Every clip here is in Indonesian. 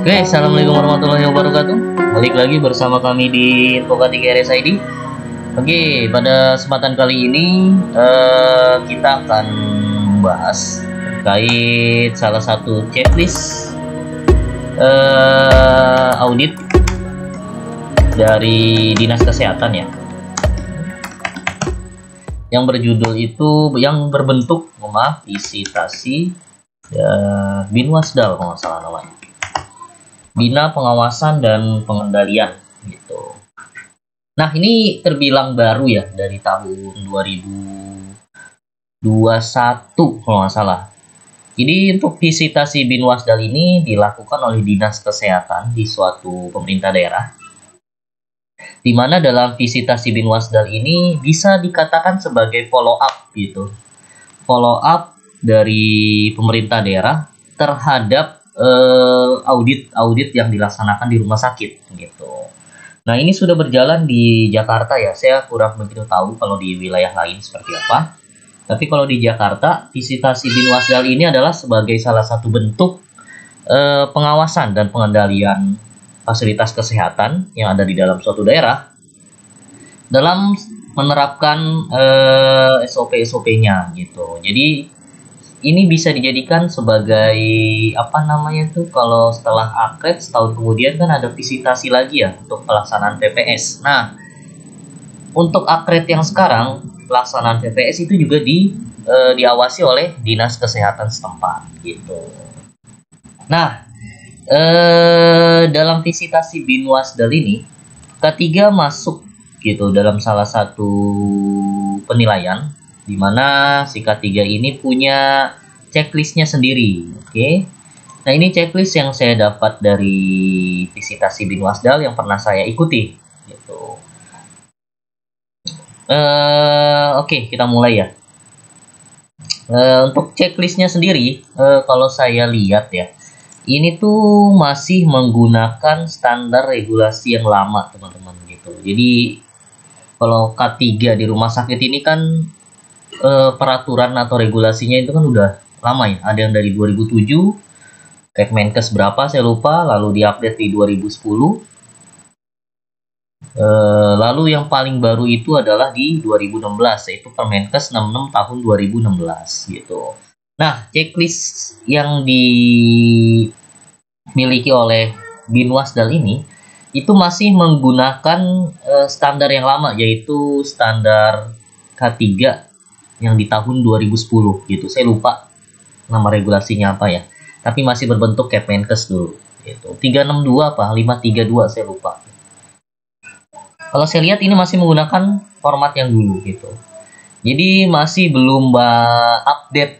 Oke, assalamualaikum warahmatullahi wabarakatuh. Balik lagi bersama kami di Info3RS ID. Oke, pada kesempatan kali ini kita akan membahas terkait salah satu checklist audit dari Dinas Kesehatan ya, yang berjudul itu, yang berbentuk visitasi Binwasdal kalau nggak salah namanya, Bina Pengawasan dan Pengendalian gitu. Nah, ini terbilang baru ya, dari tahun 2021 kalau nggak salah. Jadi untuk visitasi Binwasdal ini dilakukan oleh Dinas Kesehatan di suatu pemerintah daerah, di mana dalam visitasi Binwasdal ini bisa dikatakan sebagai follow up gitu. Follow up dari pemerintah daerah terhadap audit yang dilaksanakan di rumah sakit gitu. Nah, ini sudah berjalan di Jakarta ya. Saya kurang begitu tahu kalau di wilayah lain seperti apa. Tapi kalau di Jakarta, visitasi Binwasdal ini adalah sebagai salah satu bentuk pengawasan dan pengendalian fasilitas kesehatan yang ada di dalam suatu daerah dalam menerapkan SOP-SOP-nya gitu. Jadi ini bisa dijadikan sebagai apa namanya tuh, kalau setelah akred setahun kemudian kan ada visitasi lagi ya untuk pelaksanaan PPS. Nah, untuk akred yang sekarang pelaksanaan PPS itu juga diawasi oleh Dinas Kesehatan setempat gitu. Nah, dalam visitasi Binwasdal ini K3 masuk gitu dalam salah satu penilaian, di mana si K3 ini punya checklistnya sendiri. Oke. Nah, ini checklist yang saya dapat dari visitasi Binwasdal yang pernah saya ikuti gitu. Oke, kita mulai ya. Untuk checklistnya sendiri, kalau saya lihat ya, ini tuh masih menggunakan standar regulasi yang lama, teman-teman gitu. Jadi kalau K3 di rumah sakit ini kan peraturan atau regulasinya itu kan udah lama ya. Ada yang dari 2007, Kepmenkes berapa saya lupa, lalu diupdate di 2010. Lalu yang paling baru itu adalah di 2016, yaitu Permenkes 66 tahun 2016 gitu. Nah, checklist yang dimiliki oleh Binwasdal ini itu masih menggunakan standar yang lama, yaitu standar K3 yang di tahun 2010 gitu. Saya lupa nama regulasinya apa ya, tapi masih berbentuk Kepmenkes dulu gitu. 362 apa 532 saya lupa. Kalau saya lihat ini masih menggunakan format yang dulu gitu. Jadi masih belum update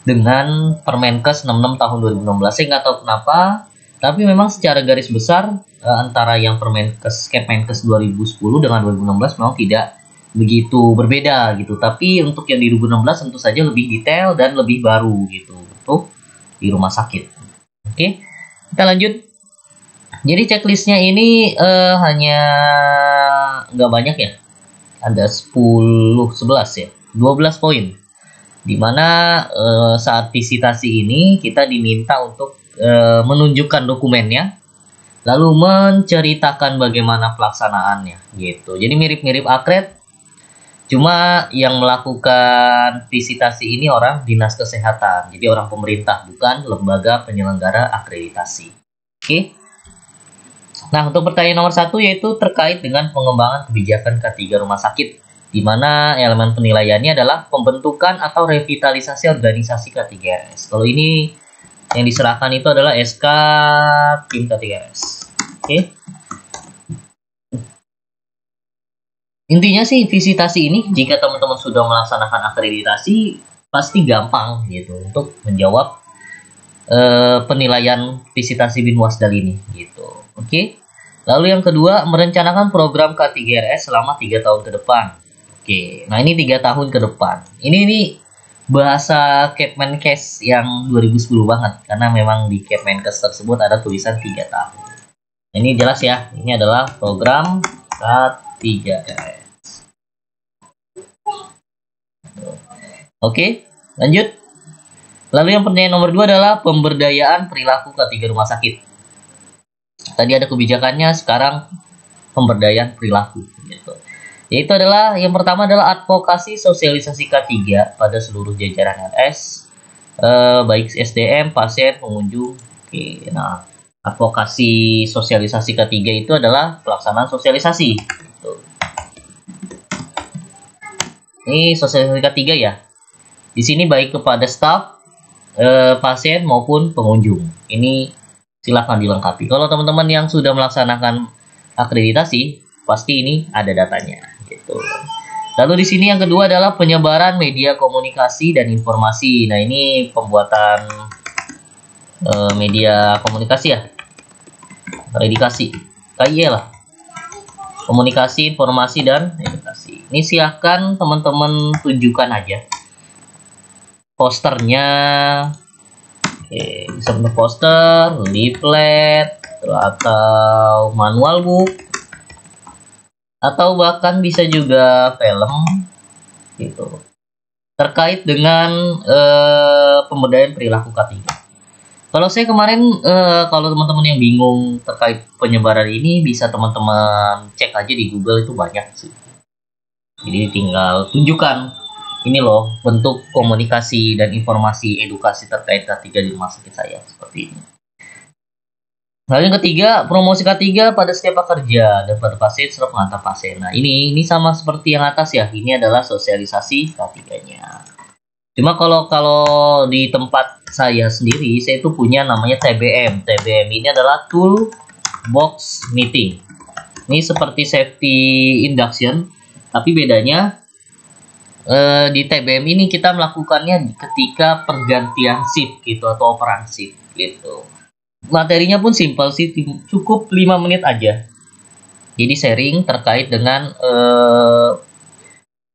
dengan Permenkes 66 tahun 2016. Saya nggak tahu kenapa, tapi memang secara garis besar antara yang Kepmenkes 2010 dengan 2016 memang tidak begitu berbeda gitu. Tapi untuk yang di 2016 tentu saja lebih detail dan lebih baru gitu untuk di rumah sakit. Oke, kita lanjut. Jadi checklistnya ini hanya nggak banyak ya, ada 11 ya, 12 poin. Dimana saat visitasi ini kita diminta untuk menunjukkan dokumennya, lalu menceritakan bagaimana pelaksanaannya gitu. Jadi mirip-mirip akred, cuma yang melakukan visitasi ini orang Dinas Kesehatan, jadi orang pemerintah, bukan lembaga penyelenggara akreditasi. Oke. Nah, untuk pertanyaan nomor 1 yaitu terkait dengan pengembangan kebijakan K3 rumah sakit, di mana elemen penilaiannya adalah pembentukan atau revitalisasi organisasi K3RS. Kalau ini yang diserahkan itu adalah SK tim K3RS. Oke. Intinya sih visitasi ini, jika teman-teman sudah melaksanakan akreditasi, pasti gampang gitu untuk menjawab penilaian visitasi Binwasdal ini gitu. Oke. Lalu yang kedua, merencanakan program K3RS selama 3 tahun ke depan. Oke. Nah, ini 3 tahun ke depan. Ini bahasa Kepmenkes yang 2010 banget, karena memang di Kepmenkes tersebut ada tulisan 3 tahun. Ini jelas ya, ini adalah program K3RS. Oke, lanjut. Lalu yang pertanyaan nomor 2 adalah pemberdayaan perilaku K3 rumah sakit. Tadi ada kebijakannya, sekarang pemberdayaan perilaku gitu. Yaitu adalah yang pertama adalah advokasi sosialisasi K3 pada seluruh jajaran RS, baik SDM, pasien, pengunjung. Oke, nah advokasi sosialisasi K3 itu adalah pelaksanaan sosialisasi. Gitu. Ini sosialisasi K3 ya. Di sini baik kepada staf, pasien maupun pengunjung. Ini silahkan dilengkapi. Kalau teman-teman yang sudah melaksanakan akreditasi, pasti ini ada datanya. Gitu. Lalu di sini yang kedua adalah penyebaran media komunikasi dan informasi. Nah ini pembuatan media komunikasi ya, edukasi, KIE lah. Komunikasi, informasi dan edukasi. Ini silahkan teman-teman tunjukkan aja posternya. Oke, bisa bentuk poster, leaflet, atau manual book, atau bahkan bisa juga film gitu, terkait dengan pemberdayaan perilaku K3. Kalau saya kemarin, kalau teman-teman yang bingung terkait penyebaran ini, bisa teman-teman cek aja di Google, itu banyak sih. Jadi tinggal tunjukkan ini loh bentuk komunikasi dan informasi edukasi terkait K3 di rumah sakit saya, seperti ini. Lalu yang ketiga, promosi K3 pada setiap pekerja dan pada pasien serta pengantar pasien. Nah ini sama seperti yang atas ya, ini adalah sosialisasi K3-nya. Cuma kalau di tempat saya sendiri, saya itu punya namanya TBM. TBM ini adalah Toolbox Meeting. Ini seperti safety induction, tapi bedanya di TBM ini kita melakukannya ketika pergantian shift gitu, atau operan shift gitu. Materinya pun simpel sih, cukup 5 menit aja. Jadi sharing terkait dengan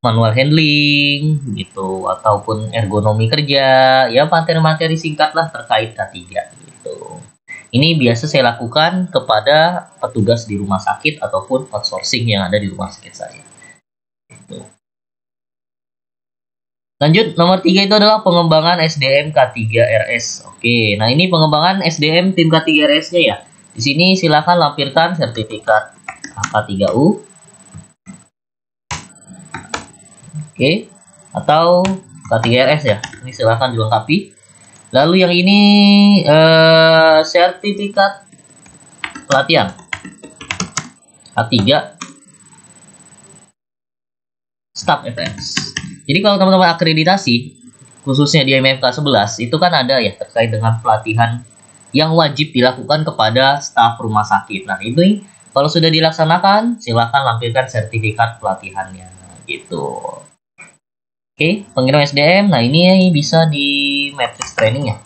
manual handling gitu, ataupun ergonomi kerja, ya materi-materi singkat lah terkait K3 gitu. Ini biasa saya lakukan kepada petugas di rumah sakit ataupun outsourcing yang ada di rumah sakit saya. Gitu. Lanjut, nomor 3 itu adalah pengembangan SDM K3 RS. Oke, nah ini pengembangan SDM tim K3 RS-nya ya. Di sini silakan lampirkan sertifikat K3U. Oke, atau K3 RS ya. Ini silakan dilengkapi. Lalu yang ini sertifikat pelatihan K3 Staff FS. Jadi kalau teman-teman akreditasi, khususnya di MFK 11, itu kan ada ya terkait dengan pelatihan yang wajib dilakukan kepada staf rumah sakit. Nah itu kalau sudah dilaksanakan, silakan lampirkan sertifikat pelatihannya gitu. Oke, pengirim SDM. Nah ini bisa di matrix training ya.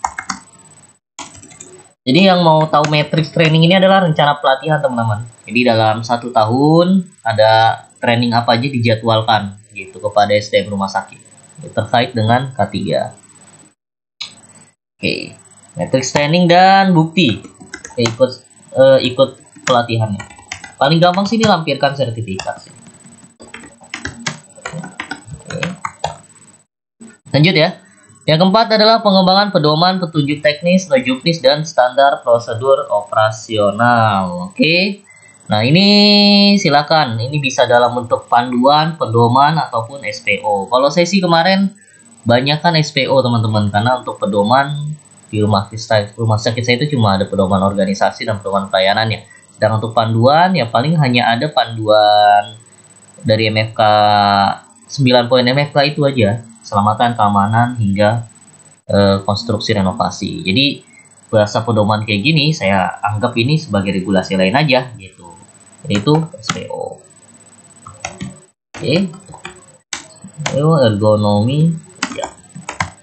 Jadi yang mau tahu matrix training ini adalah rencana pelatihan teman-teman. Jadi dalam 1 tahun ada training apa aja dijadwalkan gitu kepada SDM rumah sakit terkait dengan K3. Oke, matrix training dan bukti ikut pelatihannya. Paling gampang sih dilampirkan sertifikat sih. Oke. Lanjut ya. Yang keempat adalah pengembangan pedoman petunjuk teknis, juknis, dan standar prosedur operasional. Oke. Nah ini silakan, ini bisa dalam bentuk panduan, pedoman, ataupun SPO. Kalau saya sih kemarin banyakkan SPO teman-teman, karena untuk pedoman di rumah sakit saya itu cuma ada pedoman organisasi dan pedoman pelayanannya. Sedangkan untuk panduan ya paling hanya ada panduan dari MFK 9 poin MFK itu aja, keselamatan, keamanan, hingga konstruksi renovasi. Jadi bahasa pedoman kayak gini saya anggap ini sebagai regulasi lain aja gitu, yaitu SPO. Oke. Ergonomi ya.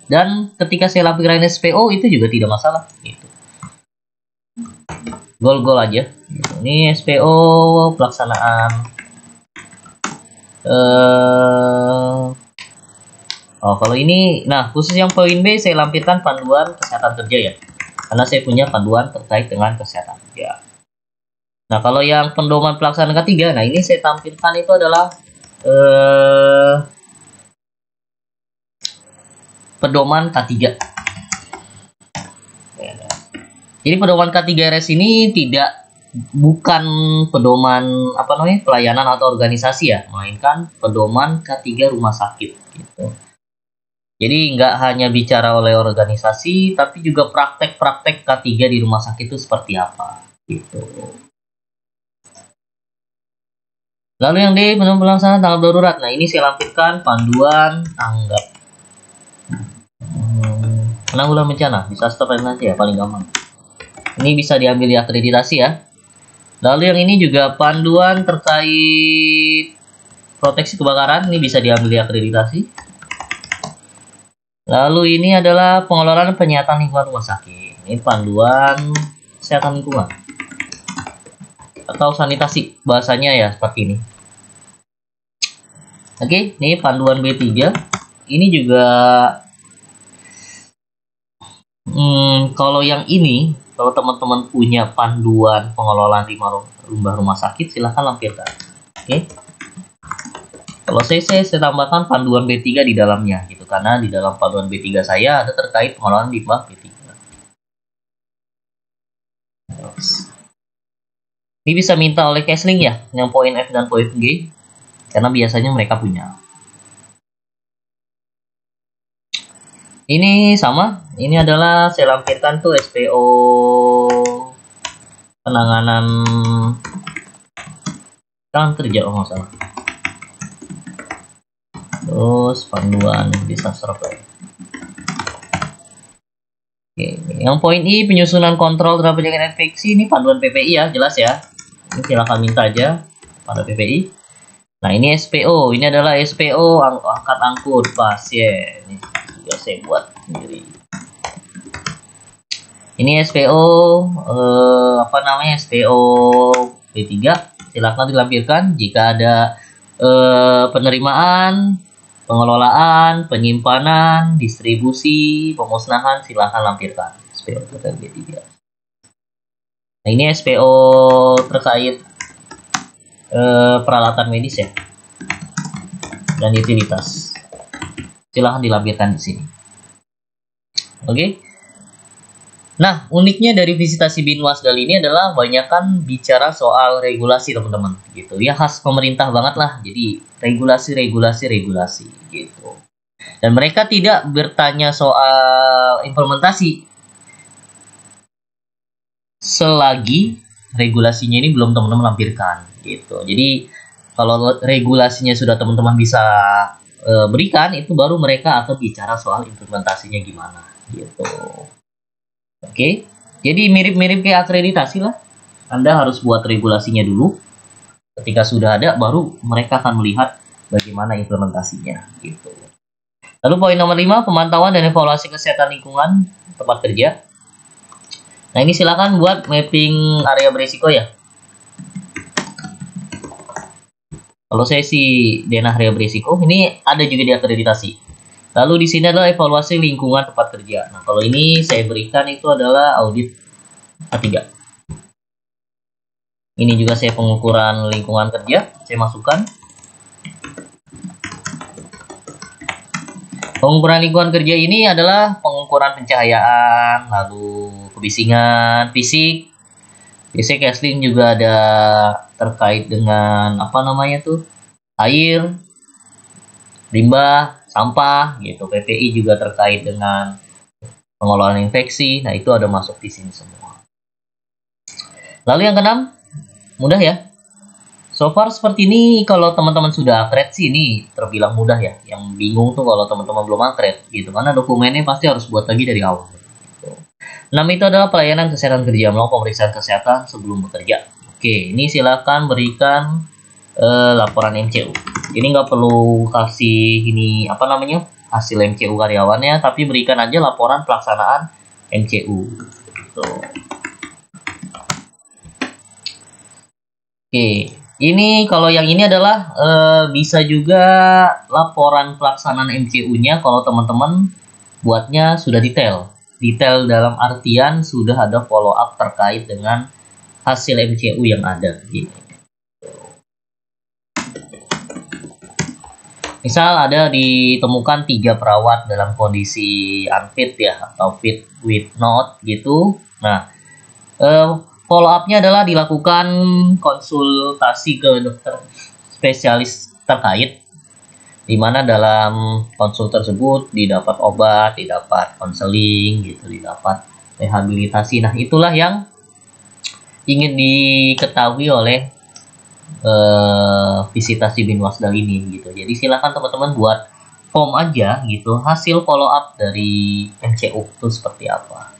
Dan ketika saya lampirkan SPO itu juga tidak masalah gitu. Gol-gol aja gitu. Ini SPO pelaksanaan kalau ini, nah khusus yang poin B saya lampirkan panduan kesehatan kerja ya, karena saya punya panduan terkait dengan kesehatan kerja. Nah kalau yang pedoman pelaksanaan K3, nah ini saya tampilkan itu adalah pedoman K3. Jadi pedoman K3 RS ini tidak bukan pedoman pelayanan atau organisasi ya, melainkan pedoman K3 rumah sakit gitu. Jadi nggak hanya bicara oleh organisasi, tapi juga praktek-praktek K3 di rumah sakit itu seperti apa gitu. Lalu yang D, pelaksanaan tanggap darurat. Nah, ini saya lampirkan panduan tanggap penanggulangan bencana, disaster nanti ya, paling gampang. Ini bisa diambil di akreditasi ya. Lalu yang ini juga panduan terkait proteksi kebakaran, ini bisa diambil di akreditasi. Lalu ini adalah pengelolaan penyihatan lingkungan rumah sakit. Ini panduan kesehatan lingkungan atau sanitasi bahasanya ya, seperti ini. Oke, ini panduan B3. Ini juga kalau yang ini, kalau teman-teman punya panduan pengelolaan limbah rumah sakit, silahkan lampirkan. Oke. Kalau saya tambahkan panduan B3 di dalamnya gitu, karena di dalam panduan B3 saya ada terkait pengelolaan limbah B3. Ini bisa minta oleh Kesling ya, yang poin F dan poin G, karena biasanya mereka punya. Ini sama, ini adalah saya lampirkan tuh SPO penanganan kerja, nggak salah. Terus panduan disaster plan. Oke, yang poin I, penyusunan kontrol terhadap penyakit infeksi, ini panduan PPI ya, jelas ya. Ini silakan minta aja pada PPI. Nah, ini SPO, ini adalah SPO angkat angkut pasien. Ini juga saya buat sendiri. Ini SPO SPO B3, silakan dilampirkan jika ada penerimaan, pengelolaan, penyimpanan, distribusi, pemusnahan, silahkan lampirkan SPO terkait B3. Nah, ini SPO terkait peralatan medis ya dan utilitas, silahkan dilampirkan di sini. Oke. Nah, uniknya dari visitasi Binwasdal ini adalah banyakkan bicara soal regulasi teman-teman gitu ya, khas pemerintah banget lah. Jadi regulasi gitu, dan mereka tidak bertanya soal implementasi selagi regulasinya ini belum teman-teman lampirkan gitu. Jadi kalau regulasinya sudah teman-teman bisa berikan, itu baru mereka akan bicara soal implementasinya gimana gitu. Oke, jadi mirip-mirip kayak akreditasi lah. Anda harus buat regulasinya dulu. Ketika sudah ada, baru mereka akan melihat bagaimana implementasinya gitu. Lalu poin nomor 5, pemantauan dan evaluasi kesehatan lingkungan tempat kerja. Nah, ini silakan buat mapping area berisiko ya. Kalau saya sih denah area berisiko, ini ada juga di akreditasi. Lalu di sini adalah evaluasi lingkungan tempat kerja. Nah, kalau ini saya berikan itu adalah audit A3. Ini juga saya pengukuran lingkungan kerja, saya masukkan. Pengukuran lingkungan kerja ini adalah pengukuran pencahayaan, lalu kebisingan, fisik. Biasanya Kesling juga ada terkait dengan air, limbah, sampah gitu. PPI juga terkait dengan pengelolaan infeksi. Nah, itu ada masuk di sini semua. Lalu yang keenam, mudah ya. So far seperti ini, kalau teman-teman sudah akred sih ini terbilang mudah ya. Yang bingung tuh kalau teman-teman belum akred gitu, karena dokumennya pasti harus buat lagi dari awal gitu. 6 itu adalah pelayanan kesehatan kerja, melakukan pemeriksaan kesehatan sebelum bekerja. Oke, ini silakan berikan laporan MCU. Ini nggak perlu kasih ini hasil MCU karyawannya, tapi berikan aja laporan pelaksanaan MCU gitu. Oke, ini kalau yang ini adalah bisa juga laporan pelaksanaan MCU-nya kalau teman-teman buatnya sudah detail dalam artian sudah ada follow up terkait dengan hasil MCU yang ada gitu. Misal ada ditemukan 3 perawat dalam kondisi unfit ya, atau fit with not gitu. Nah, follow up-nya adalah dilakukan konsultasi ke dokter spesialis terkait, di mana dalam konsul tersebut didapat obat, didapat konseling gitu, didapat rehabilitasi. Nah, itulah yang ingin diketahui oleh visitasi Binwasdal ini gitu. Jadi silakan teman-teman buat form aja gitu, hasil follow up dari MCO itu seperti apa.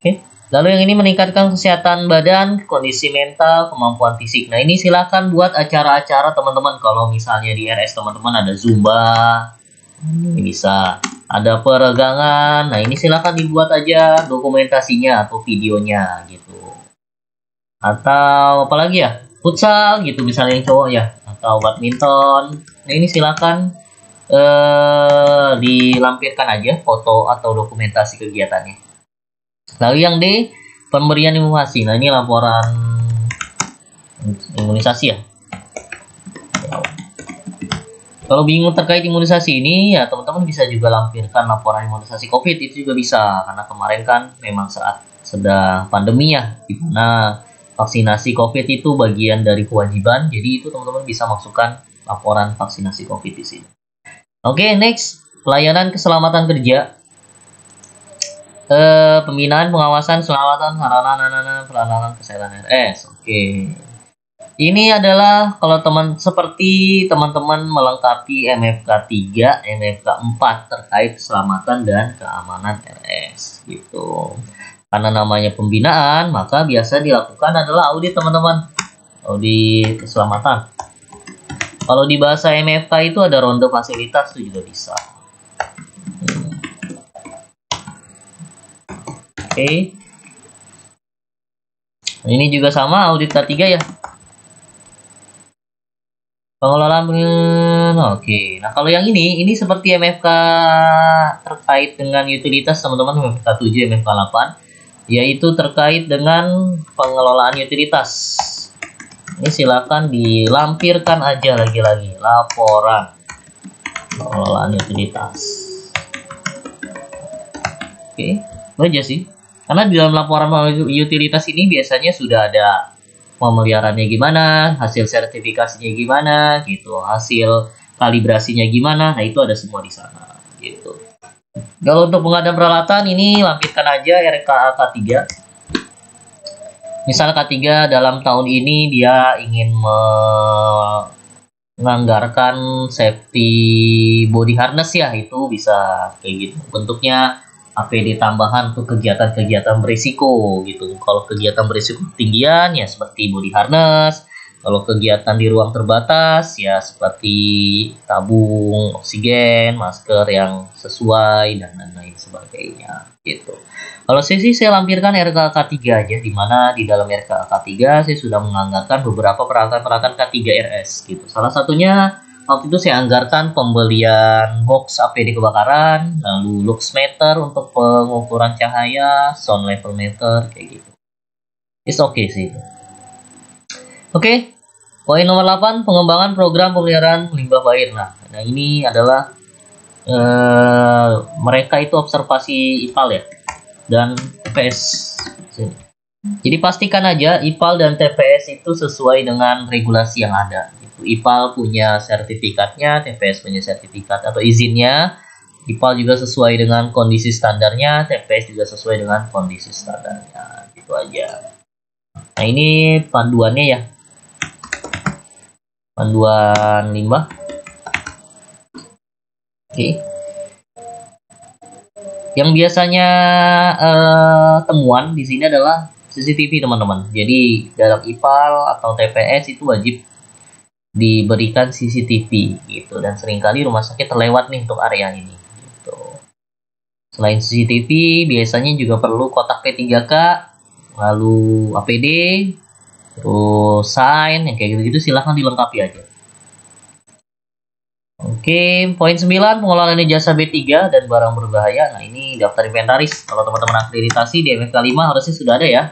Oke. Lalu yang ini meningkatkan kesehatan badan, kondisi mental, kemampuan fisik. Nah, ini silakan buat acara-acara teman-teman. Kalau misalnya di RS teman-teman ada Zumba, ini bisa. Ada peregangan. Nah, ini silakan dibuat aja dokumentasinya atau videonya gitu. Atau apalagi ya? Futsal gitu misalnya yang cowok ya, atau badminton. Nah, ini silakan dilampirkan aja foto atau dokumentasi kegiatannya. Lalu yang D, pemberian imunisasi. Nah, ini laporan imunisasi ya. Kalau bingung terkait imunisasi ini, ya teman-teman bisa juga lampirkan laporan imunisasi COVID. Itu juga bisa, karena kemarin kan memang saat sedang pandemi ya, di mana vaksinasi COVID itu bagian dari kewajiban. Jadi itu teman-teman bisa masukkan laporan vaksinasi COVID di sini. Oke, next, pelayanan keselamatan kerja. Pembinaan, pengawasan, keselamatan, pelayanan kesehatan RS. Oke. Ini adalah kalau seperti teman-teman melengkapi MFK 3, MFK 4 terkait keselamatan dan keamanan RS gitu. Karena namanya pembinaan, maka biasa dilakukan adalah audit teman-teman. Audit keselamatan. Kalau di bahasa MFK itu ada ronde fasilitas, itu juga bisa. Oke. Ini juga sama audit K3 ya. Pengelolaan. Oke. Nah, kalau yang ini seperti MFK terkait dengan utilitas teman-teman, MFK 7, MFK 8, yaitu terkait dengan pengelolaan utilitas. Ini silakan dilampirkan aja lagi-lagi laporan pengelolaan utilitas. Oke, itu aja sih. Karena di dalam laporan utilitas ini biasanya sudah ada pemeliharaannya gimana, hasil sertifikasinya gimana, gitu, hasil kalibrasinya gimana. Nah, itu ada semua di sana, gitu. Kalau untuk pengadaan peralatan ini lampirkan aja RKA K3. Misal K3 dalam tahun ini dia ingin menganggarkan safety body harness ya, itu bisa kayak gitu. Bentuknya APD tambahan untuk kegiatan-kegiatan berisiko gitu. Kalau kegiatan berisiko ketinggian ya seperti body harness. Kalau kegiatan di ruang terbatas ya seperti tabung oksigen, masker yang sesuai dan lain-lain sebagainya gitu. Kalau saya lampirkan RKK 3 aja, di mana di dalam RKK 3 saya sudah menganggarkan beberapa peralatan-peralatan K3 RS gitu. Salah satunya waktu itu saya anggarkan pembelian box APD kebakaran, lalu lux meter untuk pengukuran cahaya, sound level meter, kayak gitu. It's okay sih. Oke, poin nomor 8, pengembangan program pemeliharaan limbah air. Nah, ini adalah mereka itu observasi IPAL ya, dan TPS. Jadi pastikan aja IPAL dan TPS itu sesuai dengan regulasi yang ada. IPAL punya sertifikatnya, TPS punya sertifikat atau izinnya. IPAL juga sesuai dengan kondisi standarnya, TPS juga sesuai dengan kondisi standarnya. Gitu aja. Nah, ini panduannya ya. Panduan limbah. Oke. Yang biasanya temuan di sini adalah CCTV teman-teman. Jadi dalam IPAL atau TPS itu wajib diberikan CCTV gitu, dan seringkali rumah sakit terlewat nih untuk area ini gitu. Selain CCTV biasanya juga perlu kotak P3K, lalu APD, terus sign yang kayak gitu-gitu, silahkan dilengkapi aja. Oke, poin 9, pengelolaan jasa B3 dan barang berbahaya. Nah, ini daftar inventaris. Kalau teman-teman akreditasi di MFK 5 harusnya sudah ada ya.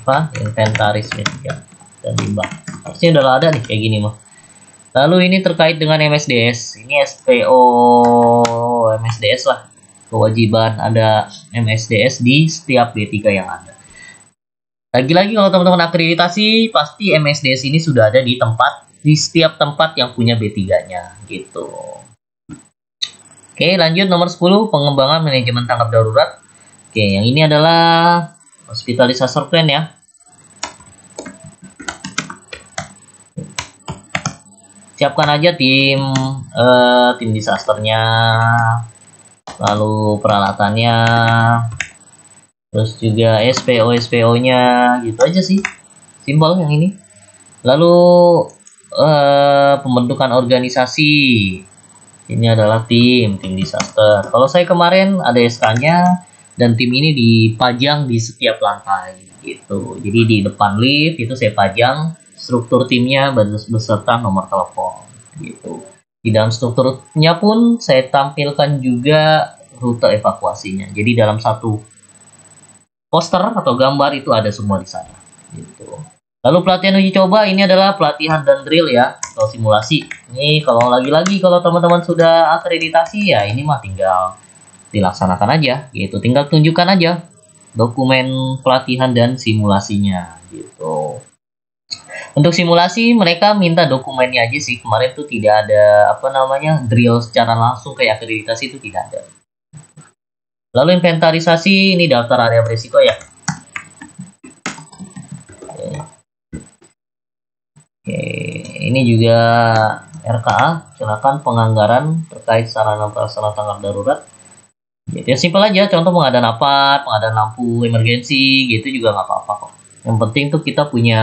Apa? Inventaris B3 dan limbah. Harusnya udah ada nih kayak gini mah. Lalu ini terkait dengan MSDS. Ini SPO MSDS lah. kewajiban ada MSDS di setiap B3 yang ada. Lagi-lagi kalau teman-teman akreditasi, pasti MSDS ini sudah ada di setiap tempat yang punya B3-nya gitu. Oke, lanjut nomor 10, pengembangan manajemen tanggap darurat. Oke, yang ini adalah hospital disaster plan ya. Siapkan aja tim disasternya, lalu peralatannya, terus juga SPO-nya, gitu aja sih. Simpel yang ini. Lalu pembentukan organisasi. Ini adalah tim disaster. Kalau saya kemarin ada SK-nya dan tim ini dipajang di setiap lantai gitu. Jadi di depan lift itu saya pajang struktur timnya beserta nomor telepon gitu. Di dalam strukturnya pun saya tampilkan juga rute evakuasinya. Jadi dalam satu poster atau gambar itu ada semua di sana gitu. Lalu pelatihan uji coba ini adalah pelatihan dan drill ya, atau simulasi. Ini kalau lagi-lagi kalau teman-teman sudah akreditasi ya ini mah tinggal dilaksanakan aja gitu. Tinggal tunjukkan aja dokumen pelatihan dan simulasinya gitu. Untuk simulasi mereka minta dokumennya aja sih. Kemarin tuh tidak ada drill secara langsung kayak akreditasi itu tidak ada. Lalu inventarisasi ini daftar area berisiko ya. Oke, ini juga RKA, silakan penganggaran terkait sarana prasarana tanggap darurat. Jadi ya simpel aja, contoh pengadaan apa, pengadaan lampu emergensi, gitu juga nggak apa-apa kok. Yang penting tuh kita punya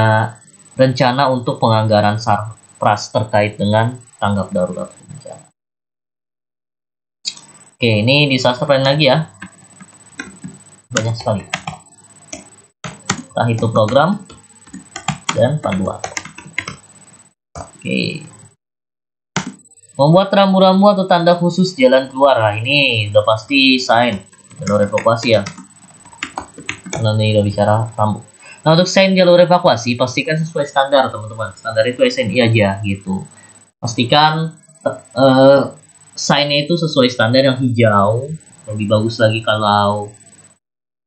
rencana untuk penganggaran sarpras terkait dengan tanggap darurat bencana. Oke, ini disaster plan lagi ya. Banyak sekali. Entah itu program dan panduan. Oke. Membuat rambu-rambu atau tanda khusus jalan keluar. Nah, ini udah pasti sign jalur evakuasi ya. Nanti udah bicara rambu. Nah, untuk sign jalur evakuasi pastikan sesuai standar teman-teman. Standar itu SNI aja gitu. Pastikan sign-nya itu sesuai standar yang hijau. Lebih bagus lagi kalau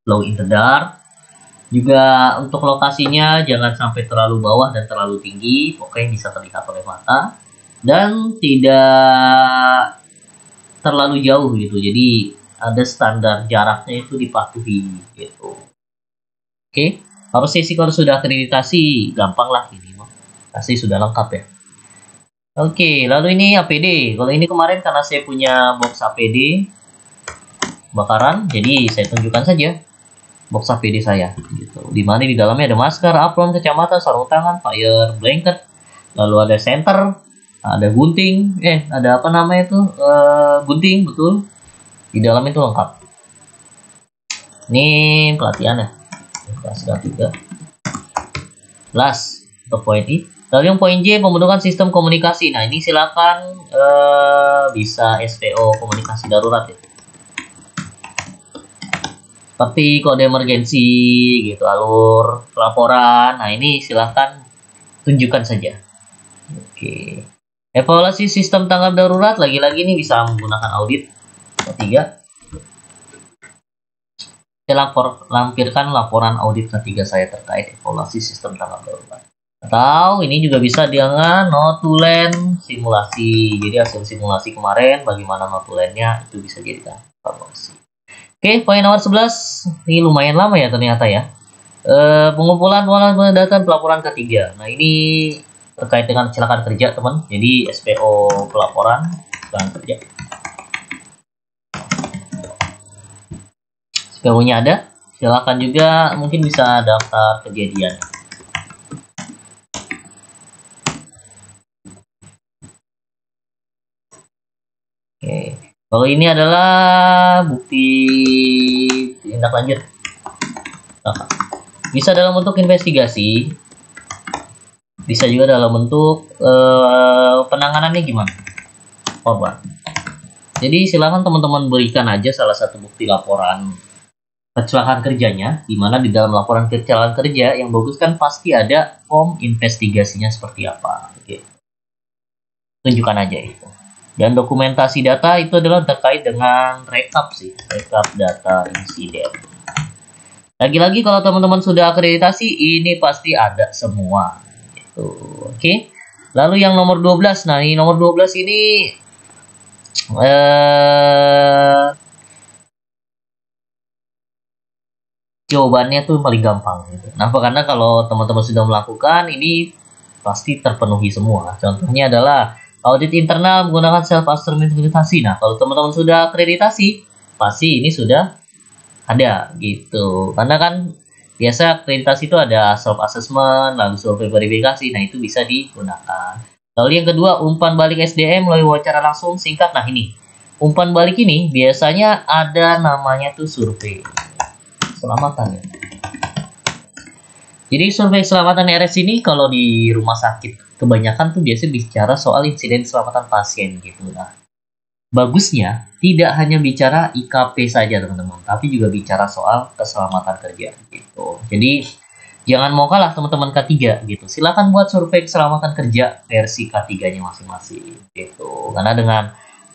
glow in the dark. Juga untuk lokasinya jangan sampai terlalu bawah dan terlalu tinggi, pokoknya bisa terlihat oleh mata dan tidak terlalu jauh gitu. Jadi ada standar jaraknya itu dipatuhi gitu. Oke, harusnya sih kalau sudah akreditasi gampang lah ini mah. Pasti sudah lengkap ya. Oke, lalu ini APD. Kalau ini kemarin karena saya punya box APD bakaran, jadi saya tunjukkan saja box APD saya gitu. Dimana di dalamnya ada masker, apron, kacamata, sarung tangan, fire blanket, lalu ada senter, ada gunting, ada apa namanya itu gunting, betul. Di dalam itu lengkap. Ini pelatihan ya. Kelas 3. Last untuk poin I. Lalu yang poin J, pembentukan sistem komunikasi. Nah, ini silakan bisa SPO komunikasi darurat ya. Seperti kode emergensi gitu, alur laporan. Nah, ini silahkan tunjukkan saja. Oke. Evaluasi sistem tanggap darurat, lagi-lagi ini bisa menggunakan audit. Ketiga, saya lampirkan laporan audit ketiga saya terkait evaluasi sistem tanggap darurat. Atau ini juga bisa dengan notulen simulasi. Jadi hasil simulasi kemarin bagaimana notulennya itu bisa jadikan evaluasi. Oke, poin nomor 11. Ini lumayan lama ya ternyata ya. Pengumpulan data pelaporan ketiga. Nah, ini terkait dengan kecelakaan kerja, teman. Jadi SPO pelaporan kecelakaan kerja. SPO-nya ada. Silakan juga mungkin bisa daftar kejadian. Oke. Kalau ini adalah bukti tindak lanjut. Nah, bisa dalam bentuk investigasi, bisa juga dalam bentuk penanganannya gimana korban. Jadi silakan teman-teman berikan aja salah satu bukti laporan kecelakaan kerjanya, di mana di dalam laporan kecelakaan kerja yang bagus kan pasti ada form investigasinya seperti apa. Oke. Tunjukkan aja itu. Dan dokumentasi data itu adalah terkait dengan rekap sih, rekap data insiden. Lagi-lagi kalau teman-teman sudah akreditasi, ini pasti ada semua. Gitu. Oke. Lalu yang nomor 12. Nah, ini nomor 12 ini jawabannya tuh paling gampang gitu. Kenapa? Karena kalau teman-teman sudah melakukan, ini pasti terpenuhi semua. Contohnya adalah audit internal menggunakan self assessment akreditasi. Nah, kalau teman-teman sudah akreditasi, pasti ini sudah ada gitu. Karena kan biasa akreditasi itu ada self assessment, lalu survei verifikasi. Nah, itu bisa digunakan. Lalu yang kedua, umpan balik SDM melalui wawancara langsung singkat. Nah, ini umpan balik ini biasanya ada namanya tuh survei keselamatan ya. Jadi survei keselamatan RS ini kalau di rumah sakit kebanyakan tuh biasanya bicara soal insiden keselamatan pasien gitu. Nah, bagusnya tidak hanya bicara IKP saja teman-teman, tapi juga bicara soal keselamatan kerja gitu. Jadi jangan mau kalah teman-teman K3 gitu. Silakan buat survei keselamatan kerja versi K3-nya masing-masing gitu. Karena dengan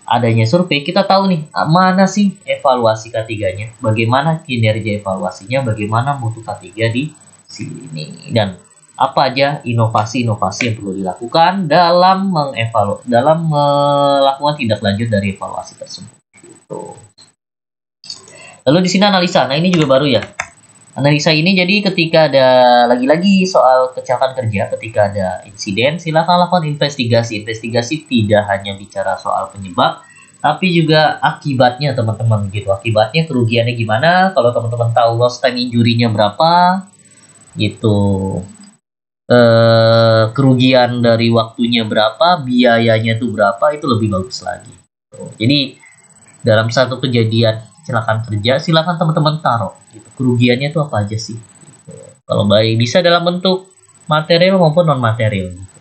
adanya survei kita tahu nih mana sih evaluasi K3-nya, bagaimana kinerja evaluasinya, bagaimana mutu K3 di sini, dan apa aja inovasi-inovasi yang perlu dilakukan dalam melakukan tindak lanjut dari evaluasi tersebut. Gitu. Lalu di sini analisa. Nah, ini juga baru ya. Analisa ini jadi ketika ada lagi-lagi soal kecelakaan kerja, ketika ada insiden, silakan lakukan investigasi. Investigasi tidak hanya bicara soal penyebab, tapi juga akibatnya teman-teman gitu. Akibatnya kerugiannya gimana? Kalau teman-teman tahu lost time injury-nya berapa, gitu. Kerugian dari waktunya berapa, biayanya itu berapa, itu lebih bagus lagi. Jadi dalam satu kejadian kecelakaan kerja, silakan teman-teman taruh gitu. Kerugiannya itu apa aja sih gitu. Kalau baik bisa dalam bentuk material maupun non material gitu.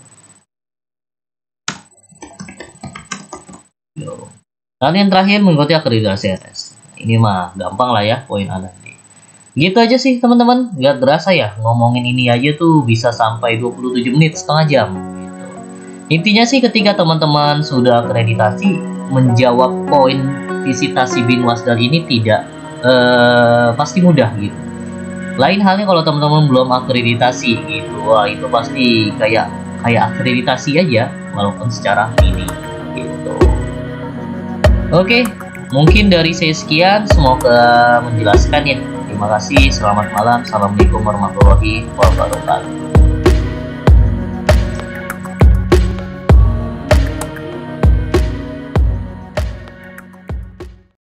Lalu yang terakhir mengikuti akreditasi RS. Ini mah gampang lah ya poin Anda nih. Gitu aja sih teman-teman, nggak terasa ya ngomongin ini aja tuh bisa sampai 27 menit, setengah jam gitu. Intinya sih ketika teman-teman sudah akreditasi, menjawab poin visitasi Binwasdal ini tidak pasti mudah gitu. Lain halnya kalau teman-teman belum akreditasi gitu, wah itu pasti kayak akreditasi aja walaupun secara mini gitu. Oke, mungkin dari saya sekian, semoga menjelaskan ya. Terima kasih, selamat malam, assalamualaikum warahmatullahi wabarakatuh.